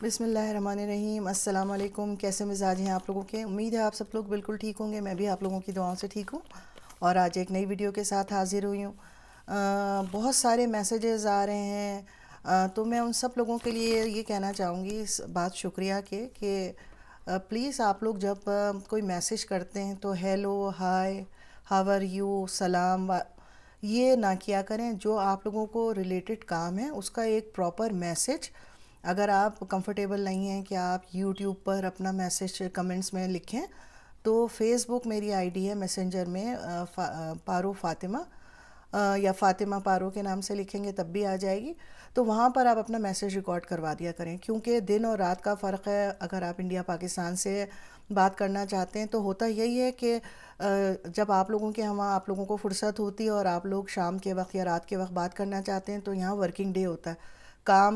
بسم اللہ الرحمن الرحیم۔ السلام علیکم۔ کیسے مزاج ہیں آپ لوگوں کے؟ امید ہے آپ سب لوگ بالکل ٹھیک ہوں گے۔ میں بھی آپ لوگوں کی دعاؤں سے ٹھیک ہوں اور آج ایک نئی ویڈیو کے ساتھ حاضر ہوئی ہوں۔ بہت سارے میسیجز آ رہے ہیں، تو میں ان سب لوگوں کے لیے یہ کہنا چاہوں گی اس بات شکریہ کہ پلیز آپ لوگ جب کوئی میسیج کرتے ہیں تو hello, hi, how are you, سلام یہ نہ کیا کریں۔ جو آپ لوگوں کو ریلیٹڈ کام ہے اس کا ایک پراپر میسیج، اگر آپ کمفرٹیبل نہیں ہیں کہ آپ یوٹیوب پر اپنا میسیج کمنٹس میں لکھیں تو فیس بک میری آئی ڈی ہے میسنجر میں، پارو فاطمہ، یا فاطمہ پارو کے نام سے لکھیں گے تب بھی آ جائے گی۔ تو وہاں پر آپ اپنا میسیج ریکارڈ کروا دیا کریں، کیونکہ دن اور رات کا فرق ہے۔ اگر آپ انڈیا پاکستان سے بات کرنا چاہتے ہیں تو ہوتا یہی ہے کہ جب آپ لوگوں کے وہاں آپ لوگوں کو فرصت ہوتی ہے اور آپ لوگ شام کے وقت یا رات کے وقت بات کرنا چاہتے ہیں تو یہاں ورکنگ ڈے ہوتا ہے، کام